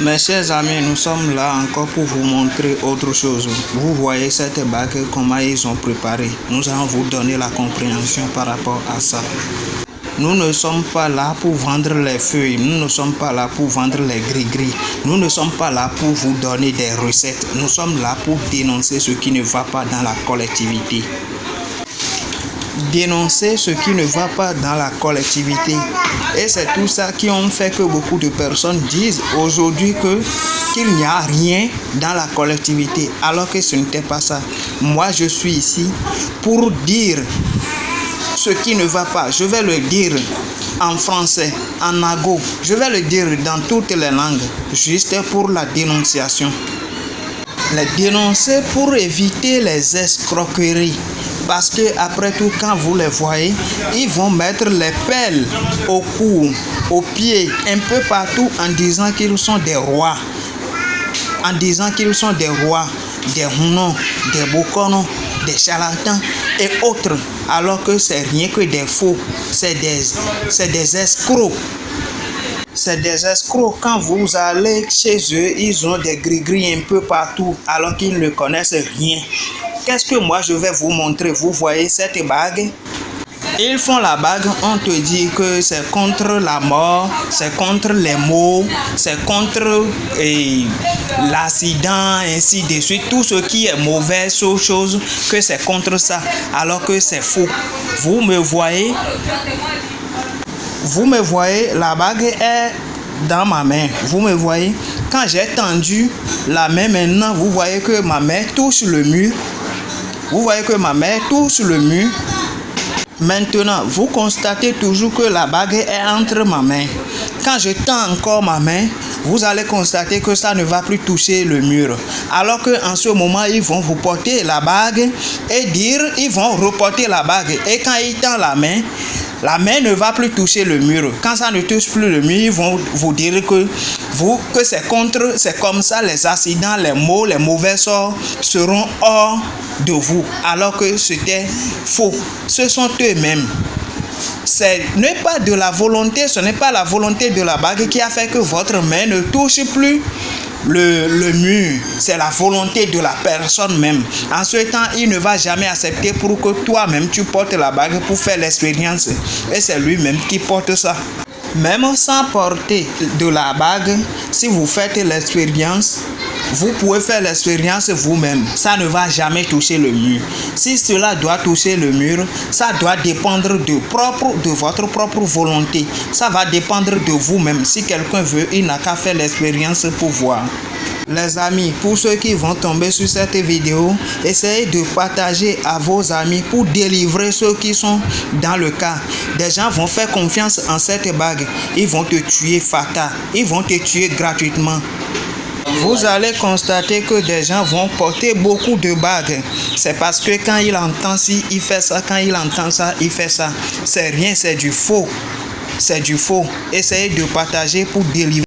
Mes chers amis, nous sommes là encore pour vous montrer autre chose. Vous voyez cette bague, comment ils ont préparé. Nous allons vous donner la compréhension par rapport à ça. Nous ne sommes pas là pour vendre les feuilles, nous ne sommes pas là pour vendre les gris-gris, nous ne sommes pas là pour vous donner des recettes. Nous sommes là pour dénoncer ce qui ne va pas dans la collectivité. Dénoncer ce qui ne va pas dans la collectivité. Et c'est tout ça qui ont fait que beaucoup de personnes disent aujourd'hui qu'il n'y a rien dans la collectivité, alors que ce n'était pas ça. Moi, je suis ici pour dire ce qui ne va pas. Je vais le dire en français, en argot. Je vais le dire dans toutes les langues, juste pour la dénonciation. Les dénoncer pour éviter les escroqueries. Parce que après tout, quand vous les voyez, ils vont mettre les pelles au cou, aux pieds, un peu partout en disant qu'ils sont des rois. En disant qu'ils sont des rois, des Hunon, des Bokono, des charlatans et autres. Alors que c'est rien que des faux. C'est des escrocs. C'est des escrocs. Quand vous allez chez eux, ils ont des gris-gris un peu partout alors qu'ils ne connaissent rien. Qu'est-ce que moi je vais vous montrer? Vous voyez cette bague? Ils font la bague, on te dit que c'est contre la mort, c'est contre les maux, c'est contre l'accident, ainsi de suite. Tout ce qui est mauvais, chose, que c'est contre ça, alors que c'est faux. Vous me voyez, la bague est dans ma main. Vous me voyez? Quand j'ai tendu la main maintenant, vous voyez que ma main touche le mur. Vous voyez que ma main touche le mur. Maintenant, vous constatez toujours que la bague est entre ma main. Quand je tends encore ma main, vous allez constater que ça ne va plus toucher le mur. Alors qu'en ce moment, ils vont vous porter la bague et ils vont reporter la bague. Et quand ils tendent la main ne va plus toucher le mur. Quand ça ne touche plus le mur, ils vont vous dire que c'est comme ça, les accidents, les maux, les mauvais sorts seront hors de vous. Alors que c'était faux. Ce sont eux-mêmes. Ce n'est pas de la volonté, ce n'est pas la volonté de la bague qui a fait que votre main ne touche plus le mur. C'est la volonté de la personne même. En ce temps, il ne va jamais accepter pour que toi-même tu portes la bague pour faire l'expérience. Et c'est lui-même qui porte ça. Même sans porter de la bague, si vous faites l'expérience, vous pouvez faire l'expérience vous-même. Ça ne va jamais toucher le mur. Si cela doit toucher le mur, ça doit dépendre de votre propre volonté. Ça va dépendre de vous-même. Si quelqu'un veut, il n'a qu'à faire l'expérience pour voir. Les amis, pour ceux qui vont tomber sur cette vidéo, essayez de partager à vos amis pour délivrer ceux qui sont dans le cas. Des gens vont faire confiance en cette bague. Ils vont te tuer fatal. Ils vont te tuer gratuitement. Vous allez constater que des gens vont porter beaucoup de bagues. C'est parce que quand il entend ci, il fait ça. Quand il entend ça, il fait ça. C'est rien, c'est du faux. C'est du faux. Essayez de partager pour délivrer.